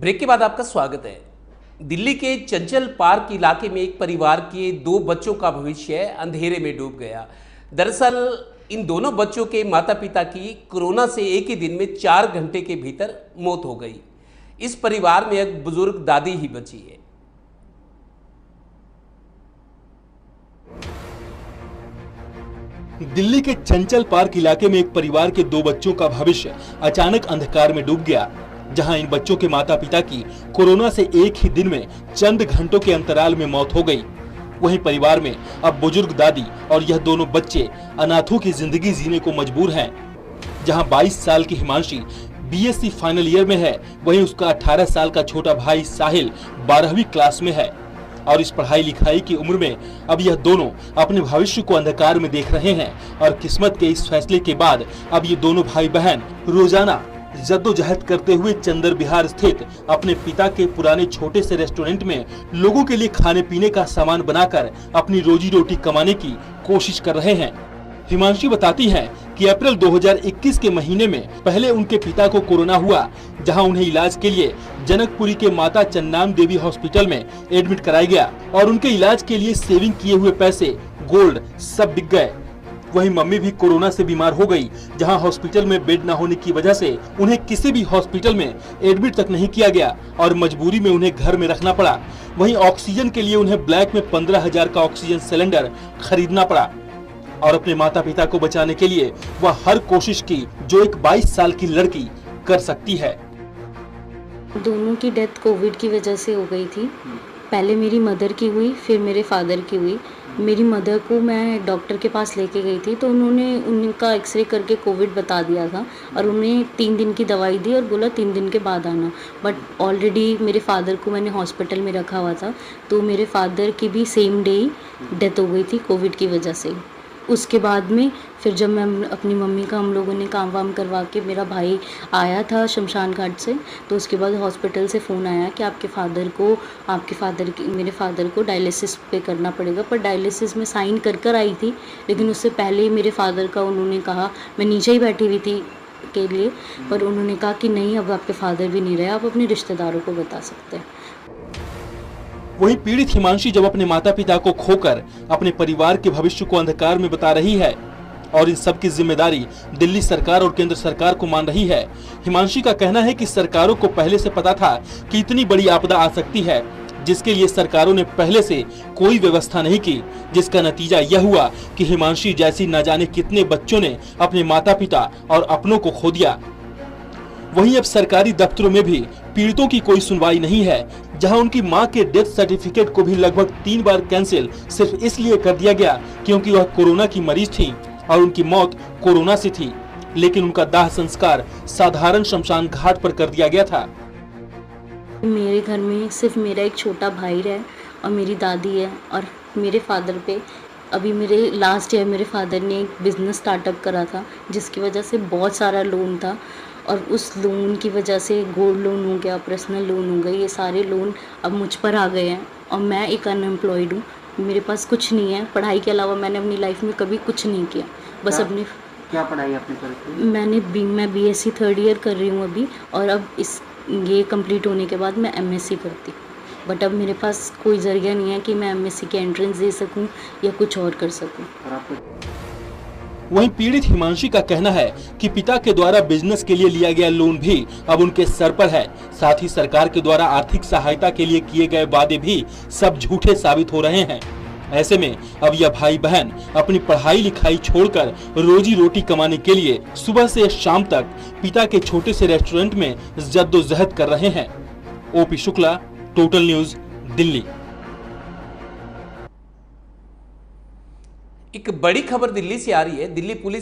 Break के बाद आपका स्वागत है। दिल्ली के चंचल पार्क इलाके में एक परिवार के दो बच्चों का भविष्य अंधेरे में डूब गया। दरअसल इन दोनों बच्चों के माता पिता की कोरोना से एक ही दिन में 4 घंटे के भीतर मौत हो गई। इस परिवार में एक बुजुर्ग दादी ही बची है। दिल्ली के चंचल पार्क इलाके में एक परिवार के दो बच्चों का भविष्य अचानक अंधकार में डूब गया, जहां इन बच्चों के माता पिता की कोरोना से एक ही दिन में चंद घंटों के अंतराल में मौत हो गई। वहीं परिवार में अब बुजुर्ग दादी और यह दोनों बच्चे अनाथों की जिंदगी जीने को मजबूर हैं। जहां 22 साल की हिमांशी बीएससी फाइनल ईयर में है, वहीं उसका 18 साल का छोटा भाई साहिल 12वीं क्लास में है। और इस पढ़ाई लिखाई की उम्र में अब यह दोनों अपने भविष्य को अंधकार में देख रहे हैं। और किस्मत के इस फैसले के बाद अब ये दोनों भाई बहन रोजाना जद्दोजहद करते हुए चंदर विहार स्थित अपने पिता के पुराने छोटे से रेस्टोरेंट में लोगों के लिए खाने पीने का सामान बनाकर अपनी रोजी रोटी कमाने की कोशिश कर रहे हैं। हिमांशी बताती हैं कि अप्रैल 2021 के महीने में पहले उनके पिता को कोरोना हुआ, जहां उन्हें इलाज के लिए जनकपुरी के माता चन्नाम देवी हॉस्पिटल में एडमिट कराया गया और उनके इलाज के लिए सेविंग किए हुए पैसे, गोल्ड सब बिक गए। वहीं मम्मी भी कोरोना से बीमार हो गई, जहां हॉस्पिटल में बेड न होने की वजह से उन्हें किसी भी हॉस्पिटल में एडमिट तक नहीं किया गया और मजबूरी में उन्हें घर में रखना पड़ा। वहीं ऑक्सीजन के लिए उन्हें ब्लैक में 15,000 का ऑक्सीजन सिलेंडर खरीदना पड़ा और अपने माता पिता को बचाने के लिए वह हर कोशिश की जो एक 22 साल की लड़की कर सकती है। दोनों की डेथ कोविड की वजह से हो गई थी। पहले मेरी मदर की हुई, फिर मेरे फादर की हुई। मेरी मदर को मैं डॉक्टर के पास लेके गई थी तो उन्होंने उनका एक्सरे करके कोविड बता दिया था और उन्हें 3 दिन की दवाई दी और बोला 3 दिन के बाद आना। बट ऑलरेडी मेरे फादर को मैंने हॉस्पिटल में रखा हुआ था, तो मेरे फादर की भी सेम डे ही डेथ हो गई थी कोविड की वजह से। उसके बाद में फिर जब मैं अपनी मम्मी का हम लोगों ने काम वाम करवा के, मेरा भाई आया था शमशान घाट से, तो उसके बाद हॉस्पिटल से फ़ोन आया कि मेरे फादर को डायलिसिस पे करना पड़ेगा। पर डायलिसिस में साइन कर आई थी, लेकिन उससे पहले ही मेरे फादर का उन्होंने कहा, मैं नीचे ही बैठी हुई थी के लिए, पर उन्होंने कहा कि नहीं, अब आपके फादर भी नहीं रहे, आप अपने रिश्तेदारों को बता सकते हैं। वहीं पीड़ित हिमांशी जब अपने माता पिता को खोकर अपने परिवार के भविष्य को अंधकार में बता रही है और इन सब की जिम्मेदारी दिल्ली सरकार और केंद्र सरकार को मान रही है। हिमांशी का कहना है कि सरकारों को पहले से पता था कि इतनी बड़ी आपदा आ सकती है, जिसके लिए सरकारों ने पहले से कोई व्यवस्था नहीं की, जिसका नतीजा यह हुआ कि हिमांशी जैसी न जाने कितने बच्चों ने अपने माता पिता और अपनों को खो दिया। वहीं अब सरकारी दफ्तरों में भी पीड़ितों की कोई सुनवाई नहीं है, जहां उनकी मां के डेथ सर्टिफिकेट को भी लगभग 3 बार कैंसिल सिर्फ इसलिए कर दिया गया क्योंकि वह कोरोना की मरीज थी और उनकी मौत कोरोना से थी, लेकिन उनका दाह संस्कार साधारण शमशान घाट पर कर दिया गया था। मेरे घर में सिर्फ मेरा एक छोटा भाई है और मेरी दादी है, और मेरे फादर पे अभी मेरे लास्ट ईयर मेरे फादर ने एक बिज़नेस स्टार्टअप करा था, जिसकी वजह से बहुत सारा लोन था और उस लोन की वजह से गोल्ड लोन हो गया, पर्सनल लोन हो गए, ये सारे लोन अब मुझ पर आ गए हैं और मैं एक अनएम्प्लॉयड हूँ। मेरे पास कुछ नहीं है, पढ़ाई के अलावा मैंने अपनी लाइफ में कभी कुछ नहीं किया। बस अपनी क्या पढ़ाई आपने करी? मैं बीएससी 3rd ईयर कर रही हूँ अभी, और अब ये कंप्लीट होने के बाद मैं एमएससी करती। बट अब मेरे पास कोई जरिया नहीं है कि मैं एमएससी की एंट्रेंस दे सकूं या कुछ और कर सकूं। वहीं पीड़ित हिमांशी का कहना है कि पिता के द्वारा बिजनेस के लिए लिया गया लोन भी अब उनके सर पर है। साथ ही सरकार के द्वारा आर्थिक सहायता के लिए किए गए वादे भी सब झूठे साबित हो रहे हैं। ऐसे में अब यह भाई बहन अपनी पढ़ाई लिखाई छोड़कर रोजी रोटी कमाने के लिए सुबह से शाम तक पिता के छोटे से रेस्टोरेंट में जद्दोजहद कर रहे हैं। OP Shukla, total news, Delhi. एक बड़ी खबर दिल्ली से आ रही है। दिल्ली पुलिस